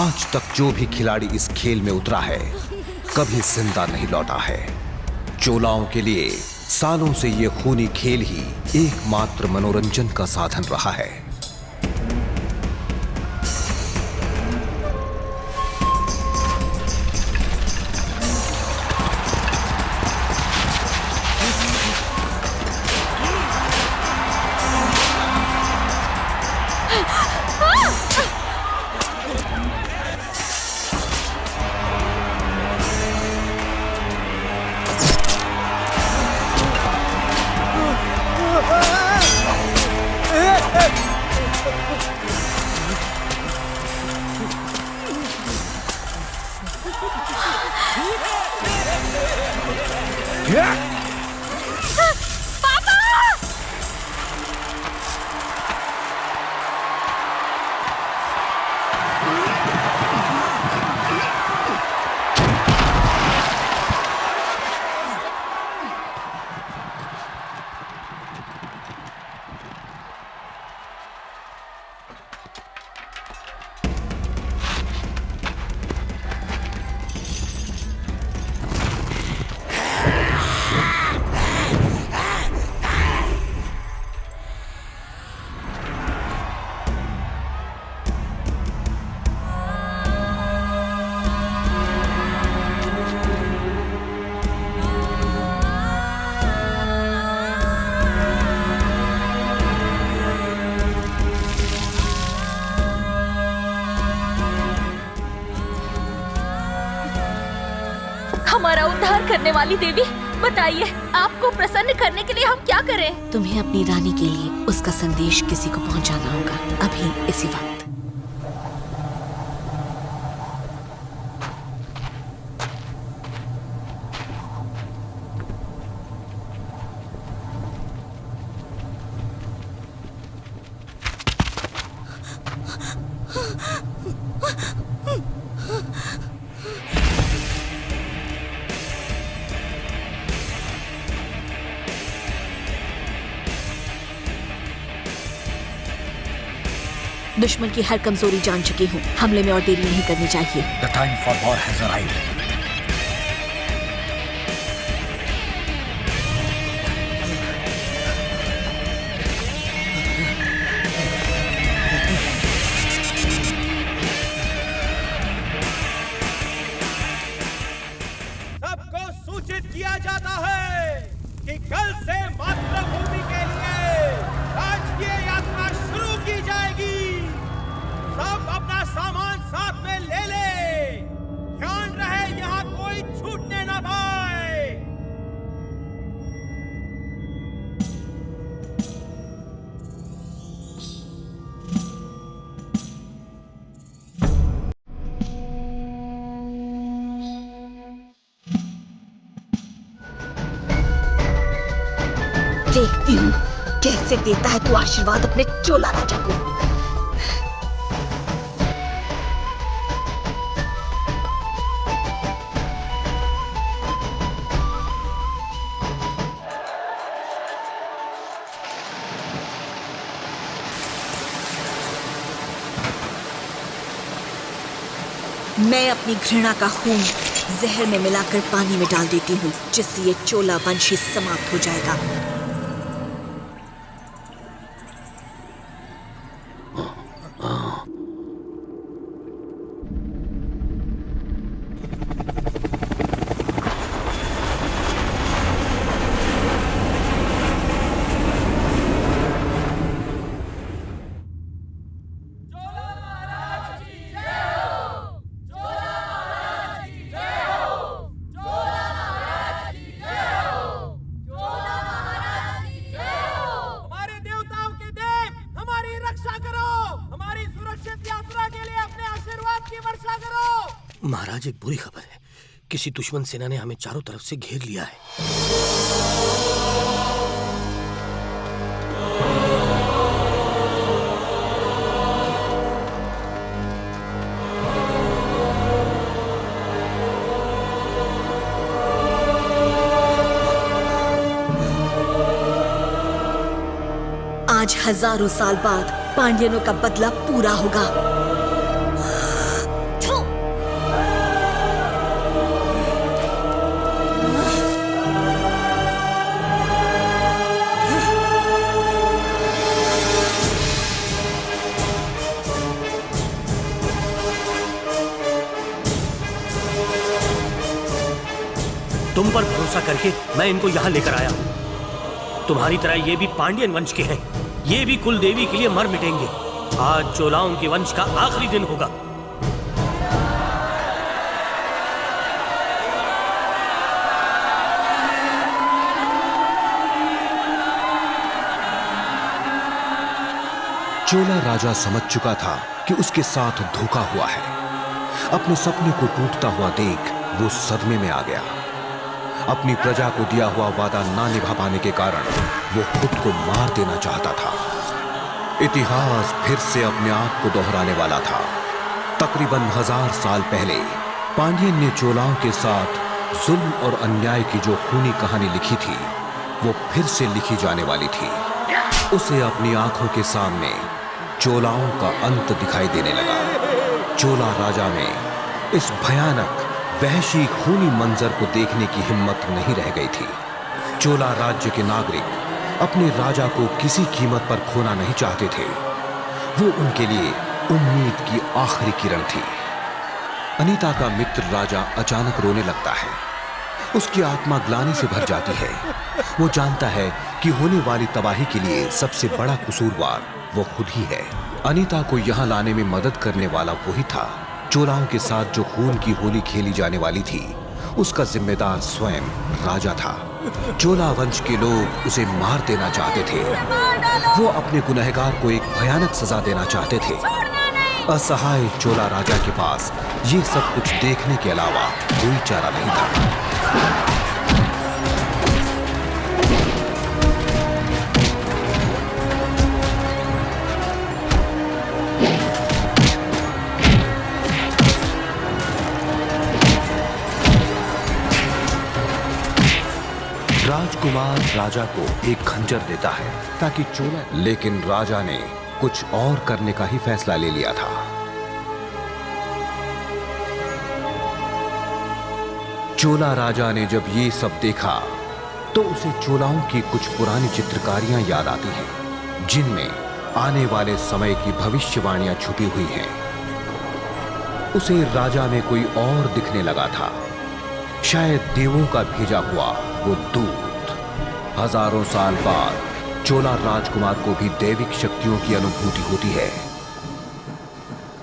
आज तक जो भी खिलाड़ी इस खेल में उतरा है कभी जिंदा नहीं लौटा है। चोलाओं के लिए सालों से ये खूनी खेल ही एकमात्र मनोरंजन का साधन रहा है। हमारा उद्धार करने वाली देवी, बताइए आपको प्रसन्न करने के लिए हम क्या करें? तुम्हें अपनी रानी के लिए उसका संदेश किसी को पहुंचाना होगा, अभी इसी वक्त। दुश्मन की हर कमजोरी जान चुकी हूँ। हमले में और देरी नहीं करनी चाहिए। The time for war has arrived. सबको सूचित किया जाता है कि कल से मातृभूमि के लिए राजकीय यात्रा शुरू की जाएगी। सब अपना सामान साथ में ले ले। ध्यान रहे यहाँ कोई छूटने ना पाए। देखती हूँ कैसे देता है तू आशीर्वाद अपने चोला राजा को। मैं अपनी घृणा का खून जहर में मिलाकर पानी में डाल देती हूँ, जिससे ये चोला वंश ही समाप्त हो जाएगा। महाराज, एक बुरी खबर है। किसी दुश्मन सेना ने हमें चारों तरफ से घेर लिया है। आज हजारों साल बाद पांड्यनों का बदला पूरा होगा। तुम पर भरोसा करके मैं इनको यहाँ लेकर आया हूँ। तुम्हारी तरह ये भी पांड्यन वंश के हैं। ये भी कुल देवी के लिए मर मिटेंगे। आज चोलाओं के वंश का आखिरी दिन होगा। चोला राजा समझ चुका था कि उसके साथ धोखा हुआ है। अपने सपने को टूटता हुआ देख वो सदमे में आ गया। अपनी प्रजा को दिया हुआ वादा ना निभा पाने के कारण वो खुद को मार देना चाहता था। इतिहास फिर से अपने आप को दोहराने वाला था। तकरीबन 1000 साल पहले पांड्यन ने चोलाओं के साथ जुल्म और अन्याय की जो खूनी कहानी लिखी थी, वो फिर से लिखी जाने वाली थी। उसे अपनी आंखों के सामने चोलाओं का अंत दिखाई देने लगा। चोला राजा में इस भयानक वहशी खूनी मंजर को देखने की हिम्मत नहीं रह गई थी। चोला राज्य के नागरिक अपने राजा को किसी कीमत पर खोना नहीं चाहते थे। वो उनके लिए उम्मीद की आखिरी किरण थी। अनीता का मित्र राजा अचानक रोने लगता है। उसकी आत्मा ग्लानि से भर जाती है। वो जानता है कि होने वाली तबाही के लिए सबसे बड़ा कसूरवार वो खुद ही है। अनीता को यहाँ लाने में मदद करने वाला वही था। चोलाओं के साथ जो खून की होली खेली जाने वाली थी, उसका जिम्मेदार स्वयं राजा था। चोला वंश के लोग उसे मार देना चाहते थे। वो अपने गुनहगार को एक भयानक सजा देना चाहते थे। असहाय चोला राजा के पास ये सब कुछ देखने के अलावा कोई चारा नहीं था। राजकुमार राजा को एक खंजर देता है ताकि चोला, लेकिन राजा ने कुछ और करने का ही फैसला ले लिया था। चोला राजा ने जब ये सब देखा तो उसे चोलाओं की कुछ पुरानी चित्रकारियां याद आती हैं, जिनमें आने वाले समय की भविष्यवाणियां छुपी हुई हैं। उसे राजा में कोई और दिखने लगा था, शायद देवों का भेजा हुआ वो दूत। हजारों साल बाद चोला राजकुमार को भी दैविक शक्तियों की अनुभूति होती है।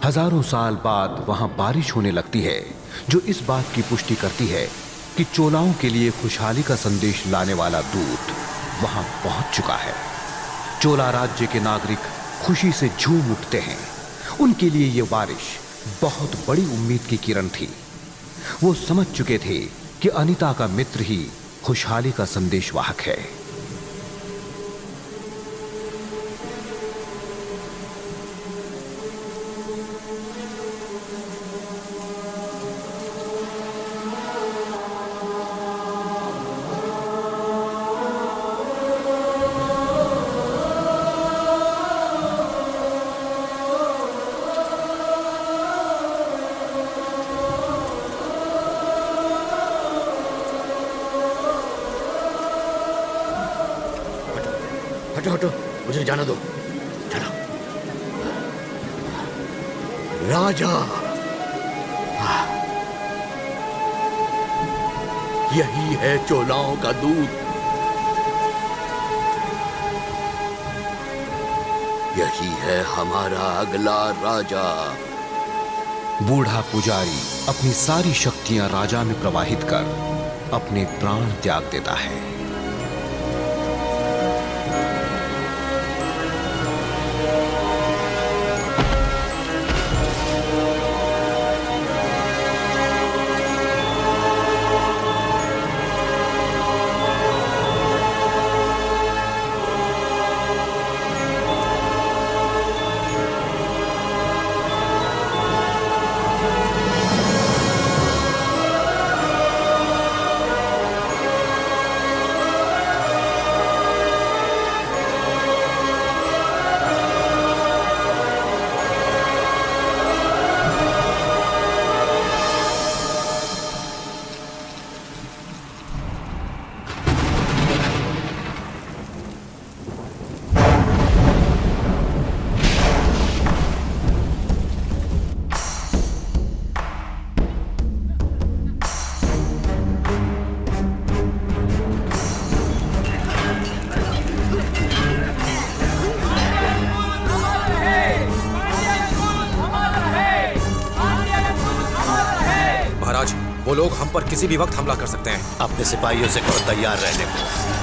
हजारों साल बाद वहां बारिश होने लगती है, जो इस बात की पुष्टि करती है कि चोलाओं के लिए खुशहाली का संदेश लाने वाला दूत वहां पहुंच चुका है। चोला राज्य के नागरिक खुशी से झूम उठते हैं। उनके लिए यह बारिश बहुत बड़ी उम्मीद की किरण थी। वो समझ चुके थे कि अनीता का मित्र ही खुशहाली का संदेशवाहक है। हटो हटो, मुझे जाना दो। चलो। राजा, यही है चोलाओं का दूत। यही है हमारा अगला राजा। बूढ़ा पुजारी अपनी सारी शक्तियां राजा में प्रवाहित कर अपने प्राण त्याग देता है। वो लोग हम पर किसी भी वक्त हमला कर सकते हैं। अपने सिपाहियों से कहो तैयार रहने को।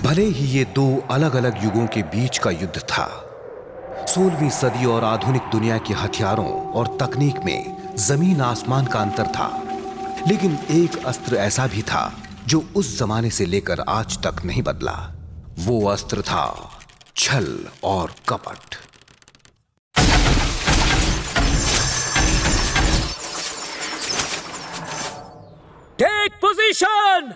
भले ही ये दो अलग अलग युगों के बीच का युद्ध था, 16वीं सदी और आधुनिक दुनिया के हथियारों और तकनीक में जमीन आसमान का अंतर था, लेकिन एक अस्त्र ऐसा भी था जो उस जमाने से लेकर आज तक नहीं बदला। वो अस्त्र था छल और कपट। Take position.